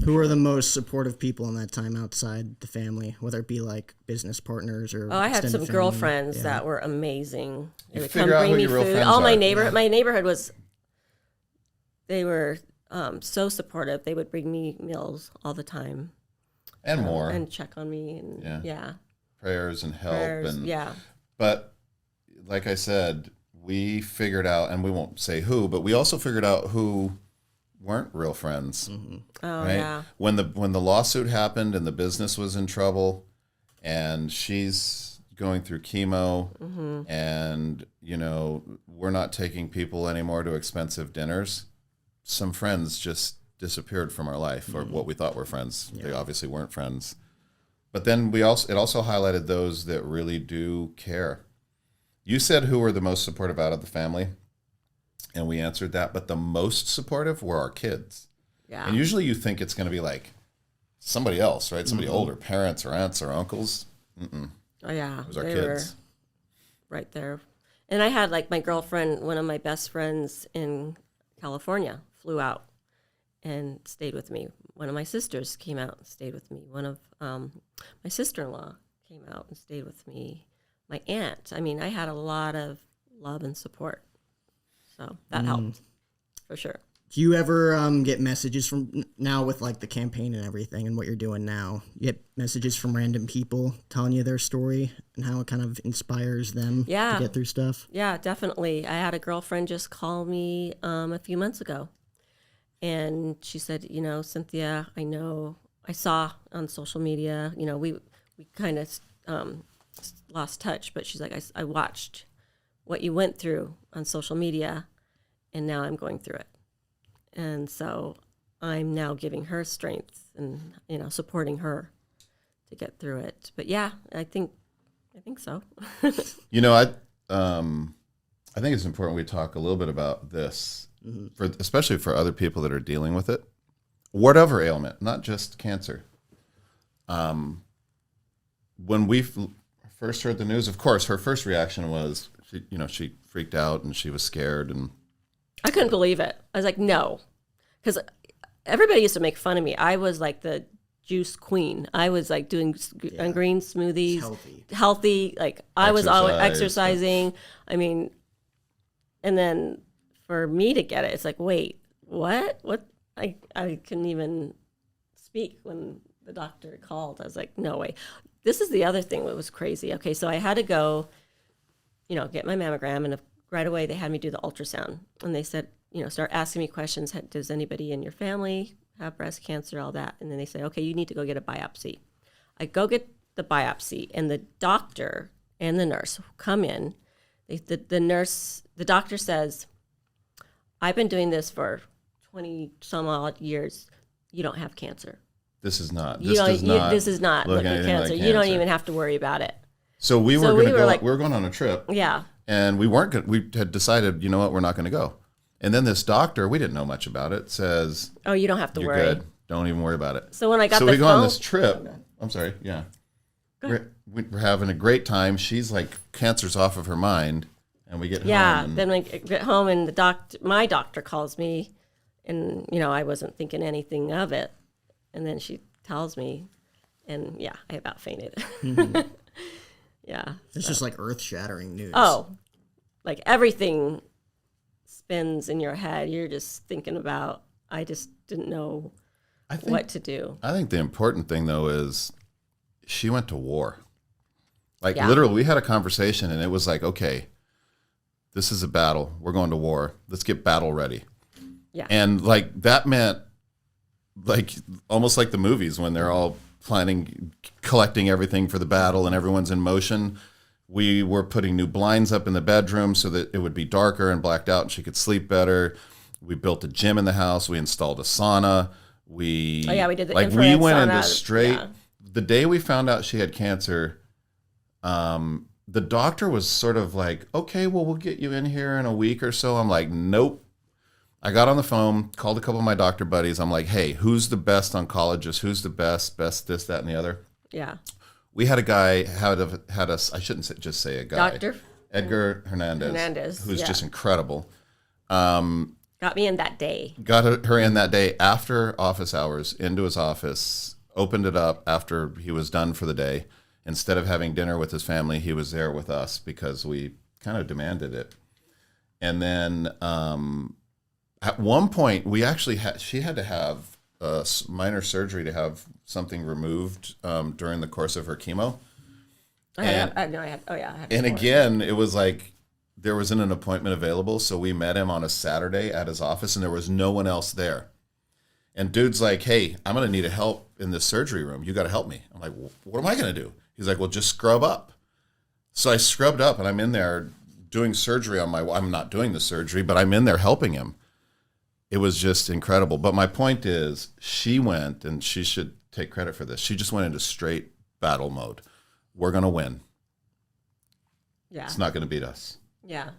Who are the most supportive people in that time outside the family, whether it be like business partners or I had some family? girlfriends that were amazing. They would come figure out bring who me your real food. friends All my are. my neighborhood was, they were so supportive. They would bring me meals all the time. And more. And check on me. And yeah. Prayers and help. Prayers, and yeah. But like I said, we figured out, and we won't say who, but we also figured out who weren't real friends. Mm-hmm. Oh, right? yeah. When the lawsuit happened and the business was in trouble, and she's going through chemo, and we're not taking people anymore to expensive dinners. Some friends just disappeared from our life, or what we thought were friends. Yeah. They obviously weren't friends. But then it also highlighted those that really do care. You said who were the most supportive out of the family, and we answered that. But the most supportive were our kids. Yeah. And usually you think it's going to be like somebody else, right? Somebody older, parents or aunts or uncles. Mm-mm. Oh, yeah. It was our kids. Were right there. And I had like my girlfriend, one of my best friends in California, flew out and stayed with me. One of my sisters came out and stayed with me. One of my sister-in-law came out and stayed with me. My aunt. I mean, I had a lot of love and support. So that helped for sure. Do you ever get messages from, now with like the campaign and everything and what you're doing now, you get messages from random people telling you their story and how it kind of inspires them to get through stuff? Yeah, definitely. I had a girlfriend just call me a few months ago. And she said, Cynthia, I saw on social media, we kind of lost touch, but she's like, I watched what you went through on social media, and now I'm going through it. And so I'm now giving her strength and, supporting her to get through it. But yeah, I think so. I think it's important we talk a little bit about this, especially for other people that are dealing with it, whatever ailment, not just cancer. When we first heard the news, of course, her first reaction was, she freaked out and she was scared. And I couldn't believe it. I was like, no, because everybody used to make fun of me. I was like the juice queen. I was like doing green smoothies, healthy. Like I was always exercising. I mean, and then for me to get it, it's like, wait, what? What? I couldn't even speak when the doctor called. I was like, no way. This is the other thing that was crazy. Okay, so I had to go, get my mammogram, and right away they had me do the ultrasound. And they said, start asking me questions. Does anybody in your family have breast cancer, all that? And then they say, okay, you need to go get a biopsy. I go get the biopsy, and the doctor and the nurse come in. The doctor says, I've been doing this for 20 some odd years. You don't have cancer. This is not looking at cancer. Like you don't even have to worry about it. So we were going on a trip. Yeah. And we weren't good. We had decided, you know what, we're not going to go. And then this doctor, we didn't know much about it, says, oh, you don't have to you're worry. Good. Don't even worry about it. So when I got we go on this trip. I'm sorry. Yeah. We're having a great time. She's like, cancer's off of her mind. And we get home. Yeah. Then we get home, and my doctor calls me, and, I wasn't thinking anything of it. And then she tells me, and I about fainted. Mm-hmm. Yeah. It's just like earth-shattering news. Oh, like everything spins in your head. You're just thinking about, I just didn't know what to do. I think the important thing, though, is she went to war. Like, literally, we had a conversation, and it was like, okay, this is a battle. We're going to war. Let's get battle ready. Yeah. And, like, that meant, like, almost like the movies when they're all planning, collecting everything for the battle and everyone's in motion. We were putting new blinds up in the bedroom so that it would be darker and blacked out and she could sleep better. We built a gym in the house. We installed a sauna. We did the infrared we went sauna. into straight. Yeah. The day we found out she had cancer, the doctor was sort of like, okay, well, we'll get you in here in a week or so. I'm like, nope. I got on the phone, called a couple of my doctor buddies. I'm like, hey, who's the best oncologist? Who's the best this, that, and the other? Yeah. We had a guy, had us, I shouldn't just say a guy. Dr. Edgar Hernandez. Who's just incredible. God Got me in that day. Got her in that day after office hours into his office, opened it up after he was done for the day. Instead of having dinner with his family, he was there with us because we kind of demanded it. And then at one point, we actually she had to have a minor surgery to have something removed during the course of her chemo. I had. And again, it was like there wasn't an appointment available, so we met him on a Saturday at his office, and there was no one else there. And dude's like, "Hey, I'm going to need help in this surgery room. You got to help me." I'm like, "What am I going to do?" He's like, "Well, just scrub up." So I scrubbed up, and I'm in there doing surgery on I'm not doing the surgery, but I'm in there helping him. It was just incredible. But my point is, she went, and she should take credit for this. She just went into straight battle mode. We're going to win. Yeah. It's not going to beat us. Yeah.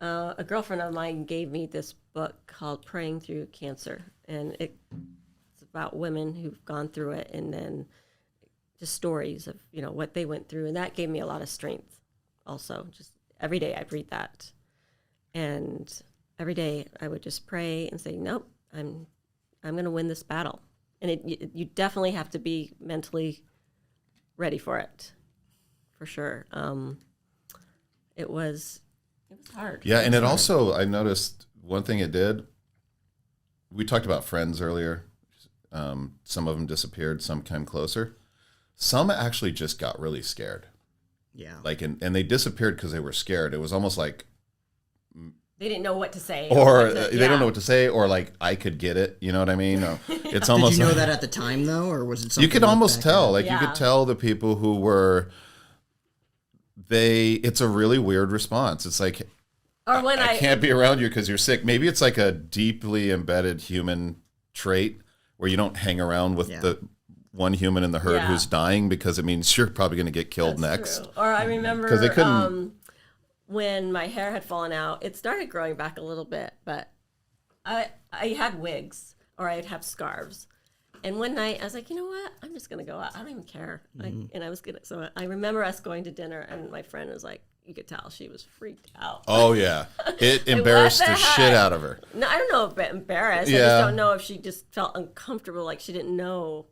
A girlfriend of mine gave me this book called Praying Through Cancer. And it's about women who've gone through it, and then just stories of, what they went through. And that gave me a lot of strength also. Just every day I'd read that. And every day I would just pray and say, nope, I'm going to win this battle. And you definitely have to be mentally ready for it, for sure. It was hard. Yeah, and it also, I noticed one thing it did. We talked about friends earlier. Some of them disappeared, some came closer. Some actually just got really scared. Yeah. And they disappeared because they were scared. It was almost like they didn't know what to say. Or they don't know what to say, or like, I could get it. You know what I mean? No, it's almost. Did you know that at the time, though? Or was it something you could almost tell. then? You could tell the people who were, it's a really weird response. It's like, or when I can't be around you because you're sick. Maybe it's like a deeply embedded human trait where you don't hang around with the one human in the herd who's dying, because it means you're probably going to get killed next. True. Or I remember because they couldn't. When my hair had fallen out, it started growing back a little bit, but I had wigs, or I'd have scarves. And one night I was like, you know what? I'm just going to go out. I don't even care. So I remember us going to dinner, and my friend was like, you could tell she was freaked out. Oh, yeah. It embarrassed the shit out of her. No, I don't know if embarrassed. Yeah. I just don't know if she just felt uncomfortable, like she didn't know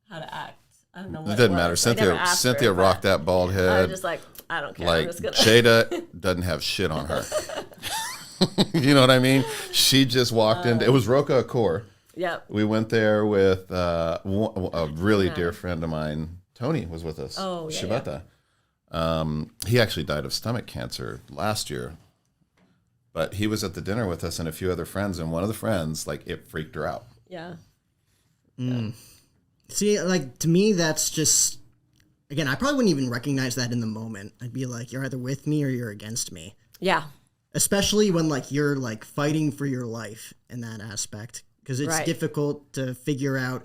how to act. I don't know what it doesn't matter. Cynthia rocked that bald head. I was just like, I don't care. Like, Jada doesn't have shit on her. You know what I mean? She just walked in. It was Roca Accor. Yep. We went there with a really dear friend of mine. Tony was with us. Oh, yeah. Shibata. Yeah. He actually died of stomach cancer last year. But he was at the dinner with us and a few other friends. And one of the friends, it freaked her out. Yeah. Mm. See, to me, that's just, again, I probably wouldn't even recognize that in the moment. I'd be like, you're either with me or you're against me. Yeah. Especially when, you're, fighting for your life in that aspect. Because it's difficult to figure out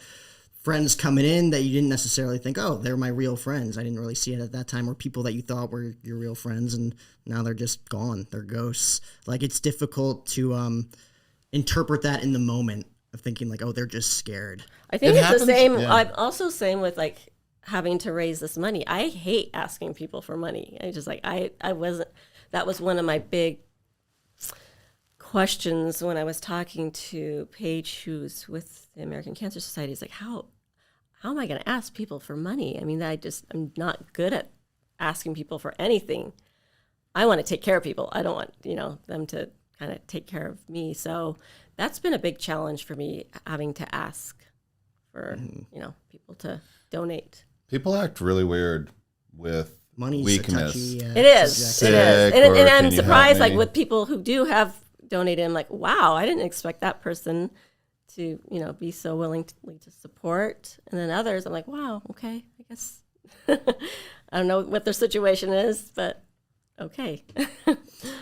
friends coming in that you didn't necessarily think, oh, they're my real friends. I didn't really see it at that time. Or people that you thought were your real friends, and now they're just gone. They're ghosts. It's difficult to interpret that in the moment of thinking, oh, they're just scared. I think it's the same. Yeah. I'm also same with having to raise this money. I hate asking people for money. I just I wasn't. That was one of my big questions when I was talking to Paige, who's with the American Cancer Society. Is how am I going to ask people for money? I mean, I'm not good at asking people for anything. I want to take care of people. I don't want them to kind of take care of me. So that's been a big challenge for me, having to ask for people to donate. People act really weird with money. Weakness. It is. And I'm surprised, with people who do have donated, I'm like, wow, I didn't expect that person to be so willing to support. And then others, I'm like, wow, okay, I guess I don't know what their situation is, but okay.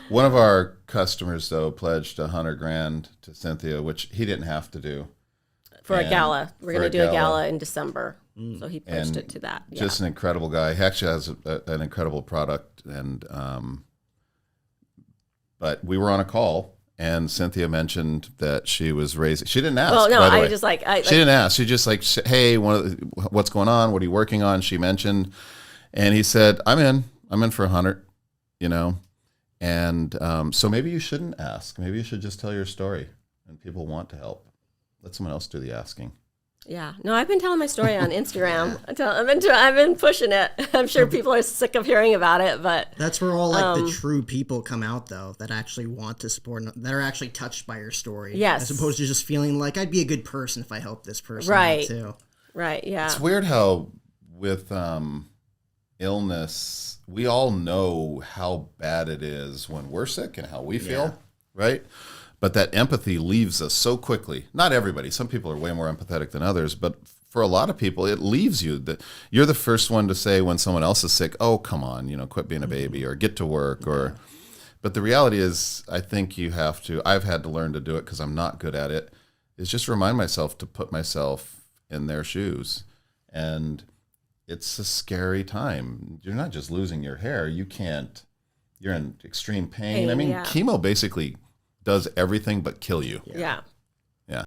One of our customers, though, pledged $100,000 to Cynthia, which he didn't have to do. For a gala. We're going to do a gala in December. So he pledged it to that. Yeah. Just an incredible guy. He actually has an incredible product. And but we were on a call, and Cynthia mentioned that she was raising. She didn't ask. Well, no, by the way. she didn't ask. She just hey, what's going on? What are you working on? She mentioned, and he said, I'm in for 100. And so maybe you shouldn't ask. Maybe you should just tell your story, and people want to help. Let someone else do the asking. Yeah. No, I've been telling my story on Instagram. I've been pushing it. I'm sure people are sick of hearing about it, but that's where all like the true people come out, though, that actually want to support, that are actually touched by your story. Yes. As opposed to just feeling like I'd be a good person if I helped this person right. out too. Right. Yeah. It's weird how with illness, we all know how bad it is when we're sick and how we feel, right? But that empathy leaves us so quickly. Not everybody. Some people are way more empathetic than others, but for a lot of people, it leaves you. You're the first one to say when someone else is sick, oh, come on, quit being a baby or get to work. But the reality is, I think you have to, I've had to learn to do it because I'm not good at it, is just remind myself to put myself in their shoes. And it's a scary time. You're not just losing your hair. You're in extreme pain. I mean, chemo basically does everything but kill you. Yeah.